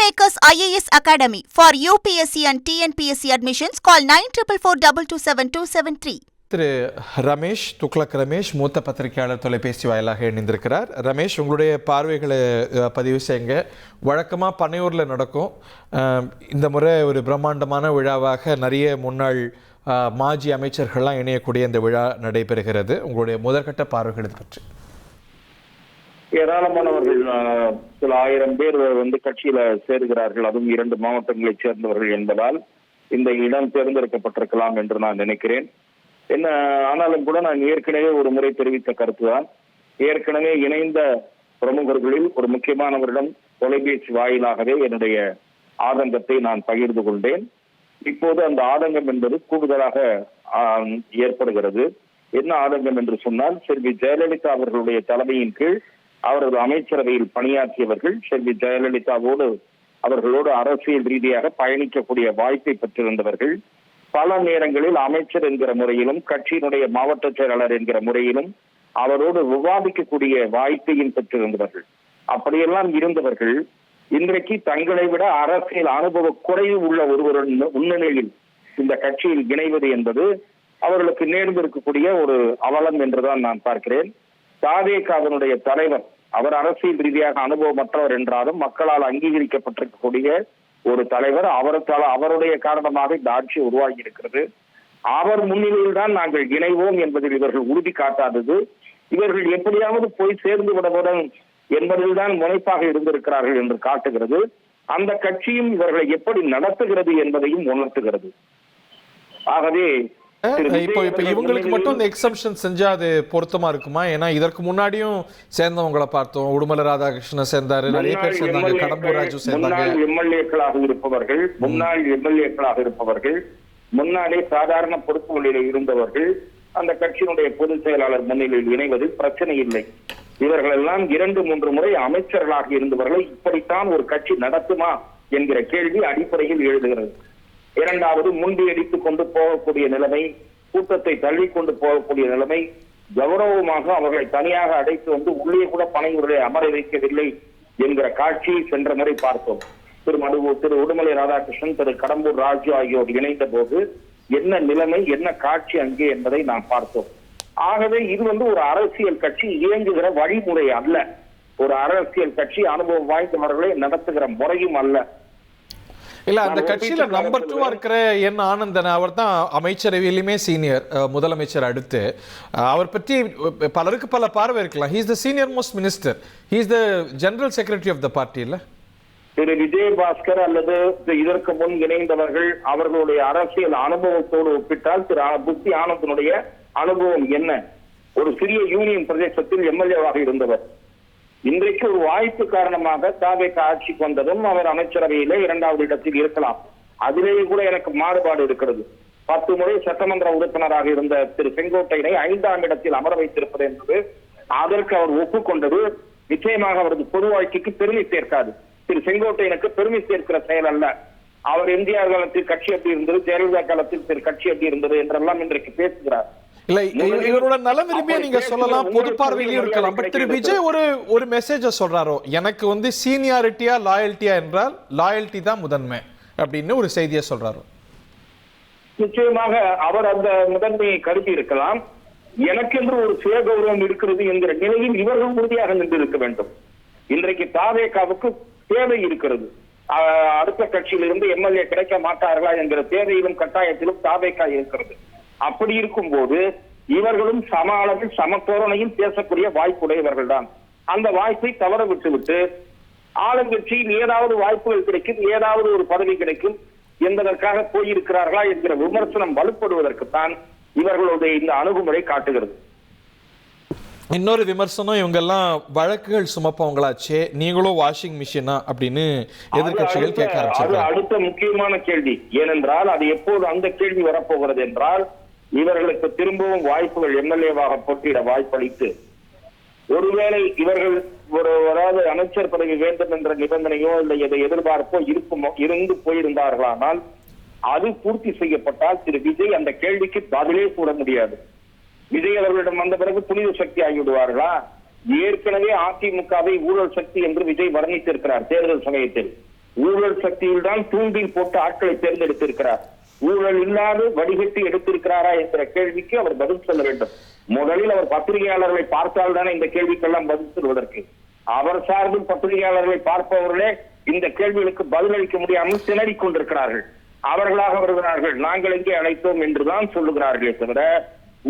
Kingmakers IAS Academy. For UPSC and TNPSC admissions, call 9444227273. திரு ரமேஷ் துக்ளக் ரமேஷ் மூத்த பத்திரிகையாளர் தொலைபேசி வாயிலாக இணைந்திருக்கிறார். ரமேஷ், உங்களுடைய பார்வைகளை பதிவு செய்யுங்க. வழக்கமாக பனையூரில் நடக்கும், இந்த முறை ஒரு பிரம்மாண்டமான விழாவாக நிறைய முன்னாள் மாஜி அமைச்சர்கள்லாம் இணையக்கூடிய இந்த விழா நடைபெறுகிறது. உங்களுடைய முதற்கட்ட பார்வைகளை பற்றி. ஏராளமானவர்கள், சில ஆயிரம் பேர் கட்சியில சேருகிறார்கள். அதுவும் 2 மாவட்டங்களைச் சேர்ந்தவர்கள் என்பதால் இந்த இடம் தேர்ந்தெடுக்கப்பட்டிருக்கலாம் என்று நான் நினைக்கிறேன். என்ன ஆனாலும் கூட நான் ஏற்கனவே ஒரு முறை தெரிவித்த கருத்துதான். ஏற்கனவே இணைந்த பிரமுகர்களில் ஒரு முக்கியமானவரிடம் தொலைபேசி வாயிலாகவே என்னுடைய ஆதங்கத்தை நான் பகிர்ந்து கொண்டேன். இப்போது அந்த ஆதங்கம் என்பது கூடுதலாக ஏற்படுகிறது. என்ன ஆதங்கம் என்று சொன்னால், செல்வி ஜெயலலிதா அவர்களுடைய தலைமையின் கீழ் அவரது அமைச்சரவையில் பணியாற்றியவர்கள் செல்வி ஜெயலலிதாவோடு அவர்களோடு அரசியல் ரீதியாக பயணிக்கக்கூடிய வாய்ப்பை பெற்றிருந்தவர்கள், பல நேரங்களில் அமைச்சர் என்கிற முறையிலும் கட்சியினுடைய மாவட்ட செயலாளர் என்கிற முறையிலும் அவரோடு விவாதிக்கக்கூடிய வாய்ப்பையும் பெற்றிருந்தவர்கள். அப்படியெல்லாம் இருந்தவர்கள் இன்றைக்கு தங்களை விட அரசியல் அனுபவ குறைவு உள்ள ஒருவரின் முன்னிலையில் இந்த கட்சியில் இணைவது என்பது அவர்களுக்கு நேர்ந்திருக்கக்கூடிய ஒரு அவலம் என்றுதான் நான் பார்க்கிறேன். தாவேகாவினுடைய தலைவர், அவர் அரசியல் ரீதியாக அனுபவமற்றவர் என்றாலும் மக்களால் அங்கீகரிக்கப்பட்டிருக்கக்கூடிய ஒரு தலைவர். அவருடைய காரணமாக இந்த ஆட்சி உருவாகி இருக்கிறது. அவர் முன்னிலையில் தான் நாங்கள் இணைவோம் என்பதில் இவர்கள் உறுதி காட்டாதது, இவர்கள் எப்படியாவது போய் சேர்ந்து விடவுடன் என்பதில் தான் முனைப்பாக இருந்திருக்கிறார்கள் என்று காட்டுகிறது. அந்த கட்சியும் இவர்களை எப்படி நடத்துகிறது என்பதையும் உணர்த்துகிறது. ஆகவே இப்போ இவங்களுக்கு மட்டும் இந்த எக்ஸம்ஷன் செஞ்சா அது பொருத்தமா இருக்குமா? ஏன்னா இதற்கு முன்னாடியும் சேர்ந்தவங்களை பார்த்தோம். உடுமலை ராதாகிருஷ்ணன் சேர்ந்தாரு, நிறைய பேர் சேர்ந்தாங்க, கடம்பூர் ராஜு சேர்ந்தாங்க. எம்எல்ஏக்களாக இருப்பவர்கள், முன்னாலே சாதாரண பொறுப்புகளில் இருந்தவர்கள் அந்த கட்சியினுடைய பொதுச் செயலாளர் முன்னிலையில் இணைவதில் பிரச்சனை இல்லை. இவர்கள் எல்லாம் 2-3 முறை அமைச்சர்களாக இருந்தவர்களை இப்படித்தான் ஒரு கட்சி நடத்துமா என்கிற கேள்வி அடிப்படையில் எழுதுகிறது. இரண்டாவது, முண்டி அடித்துக் கொண்டு போகக்கூடிய நிலைமை, கூட்டத்தை தள்ளி கொண்டு போகக்கூடிய நிலைமை, கௌரவமாக அவர்களை தனியாக அடைத்து உள்ளே கூட பனையூரிலே அமர வைக்கவில்லை என்கிற காட்சியை சென்ற முறை பார்த்தோம். திரு உடுமலை ராதாகிருஷ்ணன், திரு கடம்பூர் ராஜு ஆகியோர் இணைந்த போது என்ன நிலைமை, என்ன காட்சி அங்கே என்பதை நாம் பார்த்தோம். ஆகவே இது ஒரு அரசியல் கட்சி இயங்குகிற வழிமுறை அல்ல. ஒரு அரசியல் கட்சி அனுபவம் வாய்ந்தவர்களை நடத்துகிற முறையும் அல்ல. இல்ல, அந்த கட்சியில நம்பர் 2 இருக்கிற என் ஆனந்தன், அவர் தான் அமைச்சரவையிலுமே சீனியர், முதலமைச்சர் அடுத்து. அவர் பற்றி பலருக்கு பல பார்வை இருக்கலாம். He is the senior most minister, he is the general secretary of the party. இல்ல, திரு விஜயபாஸ்கர் அல்லது இதற்கு முன் இணைந்தவர்கள் அவர்களுடைய அரசியல் அனுபவத்தோடு ஒப்பிட்டால் திரு புத்தி ஆனந்தனுடைய அனுபவம் என்ன? ஒரு சிறிய யூனியன் பிரதேசத்தில் எம்எல்ஏவாக இருந்தவர். இன்றைக்கு ஒரு வாய்ப்பு காரணமாக தாவேக ஆட்சிக்கு வந்ததும் அவர் அமைச்சரவையிலே 2வது இடத்தில் இருக்கலாம். அதிலேயே கூட எனக்கு மாறுபாடு இருக்கிறது. 10 முறை சட்டமன்ற உறுப்பினராக இருந்த திரு செங்கோட்டையனை 5ஆம் இடத்தில் அமர வைத்திருப்பது என்பது, அதற்கு அவர் ஒப்புக்கொண்டது நிச்சயமாக அவரது பொது வாழ்க்கைக்கு பெருமை சேர்க்காது. திரு செங்கோட்டையனுக்கு பெருமை சேர்க்கிற செயல் அல்ல. அவர் எம்ஜிஆர் காலத்தில் கட்சி எப்படி இருந்தது, ஜெயலலிதா காலத்தில் திரு கட்சி எப்படி இருந்தது என்றெல்லாம் இன்றைக்கு பேசுகிறார். இல்ல, இவரோட நலம் விரும்பிய நீங்க சொல்லலாம், பொது பார்வையிலும் இருக்கலாம். பட் திரு விஜய் ஒரு மெசேஜ சொல்றாரோ, எனக்கு சீனியாரிட்டியா லாயல்ட்டியா என்றால் லாயல்ட்டி தான் முதன்மை அப்படின்னு ஒரு செய்தியை சொல்றாரோ. நிச்சயமாக அவர் அந்த முதன்மையை கருதி இருக்கலாம். எனக்கென்று ஒரு சுய கௌரவம் இருக்கிறது என்கிற நிலையில் இவர்கள் உறுதியாக நின்று இருக்க வேண்டும். இன்றைக்கு தாவேகாவுக்கு தேவை இருக்கிறது. அடுத்த கட்சியிலிருந்து எம்எல்ஏ கிடைக்க மாட்டார்களா என்கிற தேவையிலும் கட்டாயத்திலும் தாவேகா இருக்கிறது. அப்படி இருக்கும் போது இவர்களும் சம அளவில் சம தோரணையில் பேசக்கூடிய வாய்ப்புடையவர்கள் தான். அந்த வாய்ப்பை தவற விட்டுவிட்டு ஆளுங்கட்சியில் ஏதாவது வாய்ப்புகள் கிடைக்கும், ஏதாவது ஒரு பதவி கிடைக்கும் என்பதற்காக போயிருக்கிறார்களா என்கிற விமர்சனம் வலுப்படுவதற்குத்தான் இவர்களுடைய இந்த அணுகுமுறை காட்டுகிறது. இன்னொரு விமர்சனம், இவங்க எல்லாம் வழக்குகள் சுமப்பவங்களாச்சே, நீங்களும் வாஷிங் மிஷினா அப்படின்னு எதிர்கட்சிகள் கேட்க ஆரம்பிச்சாங்க. அடுத்த முக்கியமான கேள்வி. ஏனென்றால் அது எப்போது அந்த கேள்வி வரப்போகிறது என்றால், இவர்களுக்கு திரும்பவும் வாய்ப்புகள் எம்எல்ஏவாக போட்டியிட வாய்ப்பளித்து, ஒருவேளை இவர்கள் அதாவது அமைச்சர் பதவி வேண்டும் என்ற நிபந்தனையோ இல்லை எதை எதிர்பார்ப்போ இருந்து போயிருந்தார்களானால் அது பூர்த்தி செய்யப்பட்டால் திரு விஜய் அந்த கேள்விக்கு பதிலே கூற முடியாது. விஜய் அவர்களிடம் வந்த பிறகு புனித சக்தி ஆகிவிடுவார்களா? ஏற்கனவே அதிமுகவை ஊழல் சக்தி என்று விஜய் வர்ணித்திருக்கிறார் தேர்தல் சமயத்தில். ஊழல் சக்தியில் தான் தூண்டில் போட்டு ஆட்களை தேர்ந்தெடுத்திருக்கிறார். ஊழல் இல்லாது வடிகட்டி எடுத்திருக்கிறாரா என்கிற கேள்விக்கு அவர் பதில் சொல்ல வேண்டும். முதலில் அவர் பத்திரிகையாளர்களை பார்த்தால் தானே இந்த கேள்விக்கெல்லாம் பதில் சொல்வதற்கு. அவர் சார்பில் பத்திரிகையாளர்களை பார்ப்பவர்களே இந்த கேள்விகளுக்கு பதிலளிக்க முடியாமல் திணறிக் கொண்டிருக்கிறார்கள். அவர்களாக வருகிறார்கள், நாங்கள் எங்கே அழைத்தோம் என்றுதான் சொல்லுகிறார்களே தவிர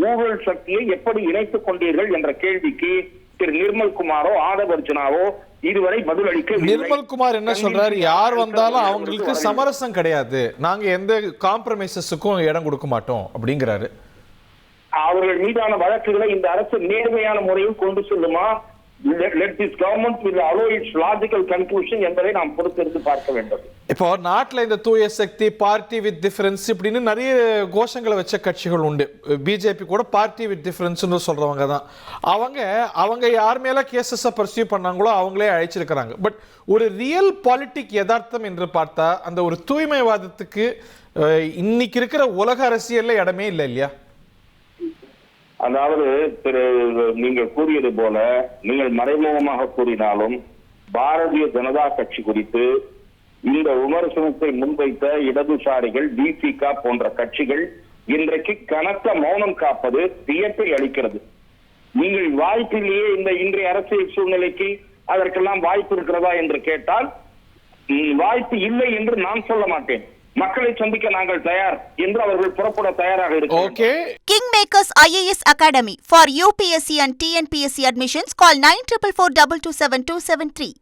ஊழல் சக்தியை எப்படி இணைத்துக் கொண்டீர்கள் என்ற கேள்விக்கு திரு நிர்மல்குமாரோ ஆதவ் அர்ஜுனாவோ இதுவரை பதிலளிக்க. நிர்மல்குமார் என்ன சொல்றாரு, யார் வந்தாலும் அவங்களுக்கு சமரசம் கிடையாது, நாங்க எந்த காம்ப்ரமைசஸுக்கும் இடம் கொடுக்க மாட்டோம் அப்படிங்கிறாரு. அவர்கள் மீதான வழக்குகளை இந்த அரசு நேர்மையான முறையில் கொண்டு செல்லுமா, let this government will allow its logical conclusion என்பதை நாம் பொறுத்திருந்து பார்க்க வேண்டும். இப்போ நாட்டில் இந்த தூய சக்தி, பார்ட்டி வித் டிஃபரன்ஸ் இப்படின்னு நிறைய கோஷங்களை வச்ச கட்சிகள் உண்டு. பிஜேபி கூட பார்ட்டி வித் டிஃபரன்ஸ்னு சொல்றவங்க தான். அவங்க யார் மேல கேசஸை பர்சியூ பண்ணாங்களோ அவங்களே அழைச்சிருக்கிறாங்க. பட் ஒரு ரியல் பாலிட்டிக் யதார்த்தம் என்று பார்த்தா அந்த ஒரு தூய்மைவாதத்துக்கு இன்னைக்கு இருக்கிற உலக அரசியல்ல இடமே இல்லை இல்லையா? அதாவது நீங்கள் கூறியது போல நீங்கள் மறைமுகமாக கூறினாலும் பாரதிய ஜனதா கட்சி குறித்து இந்த விமர்சனத்தை முன்வைத்த இடதுசாரிகள், பிசிக போன்ற கட்சிகள் இன்றைக்கு கனத்த மௌனம் காப்பது வியப்பை அளிக்கிறது. நீங்கள் வாய்ப்பிலேயே இந்த இன்றைய அரசியல் சூழ்நிலைக்கு அதற்கெல்லாம் வாய்ப்பு இருக்கிறதா என்று கேட்டால் வாய்ப்பு இல்லை என்று நான் சொல்ல மாட்டேன். மக்களை சந்திக்க நாங்கள் தயார் என்று அவர்கள் புறப்பட தயாராக இருக்கிறார்கள். Kingmakers IAS Academy for UPSC and TNPSC admissions call 9444227273.